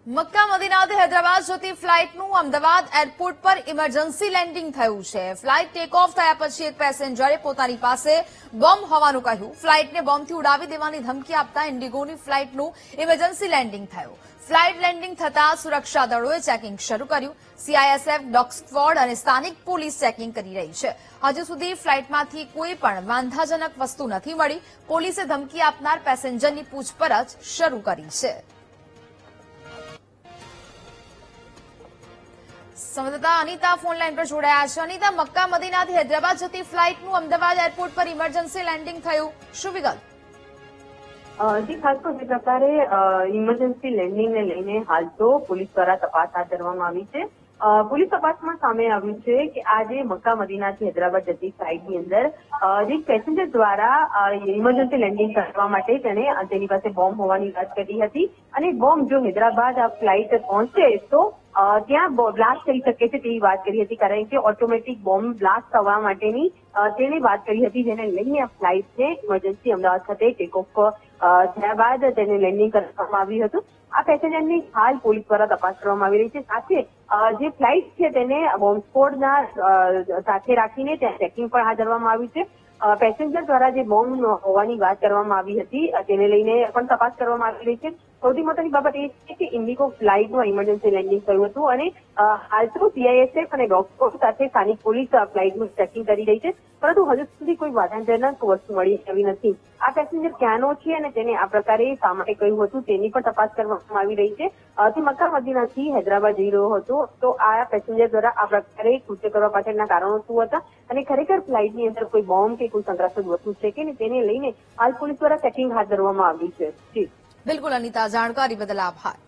Mecca મદીનાથી Hyderabad જતી ફ્લાઇટનું Ahmedabad airport પર emergency landing થયું છે। ફ્લાઇટ ટેક ઓફ થયા પછી એક પેસેન્જરે પોતાની પાસે બોમ્બ હોવાનું કહ્યું। ફ્લાઇટને બોમ્બથી ઉડાવી દેવાની ધમકી આપતા ઇન્ડિગોની ફ્લાઇટનું ઇમરજન્સી લેન્ડિંગ થયું। ફ્લાઇટ લેન્ડિંગ થતા સુરક્ષા દળોએ ચેકિંગ શરૂ કર્યું। સીઆઈએસએફ, ડોગ સ્ક્વોડ અને સ્થાનિક પોલીસ ચેકિંગ કરી રહી છે। હજુ સુધી ફ્લાઇટમાંથી કોઈ પણ વાંધાજનક વસ્તુ નથી મળી। પોલીસે ધમકી આપનાર પેસેન્જરની પૂછપરછ શરૂ કરી છે। સંવાદદાતા અનિતા ફોન લાઈન પર જોડાયા છે। અનિતા, મક્કા મદીનાથી હૈદરાબાદ જતી ફ્લાઇટનું અમદાવાદ એરપોર્ટ પર ઇમરજન્સી લેન્ડિંગ થયું, શું વિગત? જી, ખાસ તો જે પ્રકારે ઇમરજન્સી લેન્ડિંગને લઈને હાલ તો પોલીસ દ્વારા તપાસ હાથ ધરવામાં આવી છે। પોલીસ તપાસમાં સામે આવ્યું છે કે આજે મક્કા મદીનાથી હૈદરાબાદ જતી ફ્લાઇટની અંદર જે પેસેન્જર દ્વારા ઇમરજન્સી લેન્ડિંગ કરવા માટે તેની પાસે બોમ્બ હોવાની વાત કરી હતી અને બોમ્બ જો હૈદરાબાદ આ ફ્લાઇટ પહોંચે તો ત્યાં બ્લાસ્ટ થઈ શકે છે તેવી વાત કરી હતી, કારણ કે ઓટોમેટિક બોમ્બ બ્લાસ્ટ થવા માટેની તેણે વાત કરી હતી, જેને લઈને આ ફ્લાઇટને ઇમરજન્સી અમદાવાદ ખાતે ટેક ઓફ થયા બાદ તેને લેન્ડિંગ કરવામાં આવ્યું હતું। આ પેસેન્જરની હાલ પોલીસ દ્વારા તપાસ કરવામાં આવી રહી છે। સાથે જે ફ્લાઇટ છે તેને બોમ્બ સ્ક્વોડના સાથે રાખીને ત્યાં ચેકિંગ પણ હાથ ધરવામાં આવ્યું છે। પેસેન્જર દ્વારા જે બોમ્બ હોવાની વાત કરવામાં આવી હતી તેને લઈને પણ તપાસ કરવામાં આવી રહી છે। સૌથી મહત્વની બાબત એ છે કે ઇન્ડિગો ફ્લાઇટનું ઇમરજન્સી લેન્ડિંગ થયું હતું અને હાલ તો સીઆઈએસએફ અને ડોગ સ્ક્વોડ સાથે સ્થાનિક પોલીસ ફ્લાઇટનું ચેકિંગ કરી રહી છે, પરંતુ હજુ સુધી કોઈ વાંધાજનક વસ્તુ મળી આવી નથી। આ પેસેન્જર ક્યાંનો છે અને તેને આ પ્રકારે શા માટે કહ્યું હતું તેની પણ તપાસ કરવામાં આવી રહી છે। તે મક્કા મદીનાથી હૈદરાબાદ જઈ રહ્યો હતો, તો આ પેસેન્જર દ્વારા આ પ્રકારે કૃત્ય કરવા પાછળના કારણો શું હતા અને ખરેખર ફ્લાઇટની અંદર કોઈ બોમ્બ કે કોઈ શંકાસ્પદ વસ્તુ છે કે તેને લઈને હાલ પોલીસ દ્વારા ચેકિંગ હાથ ધરવામાં આવ્યું છે। જી બિલકુલ અનિતા, જાણકારી બદલ આભાર।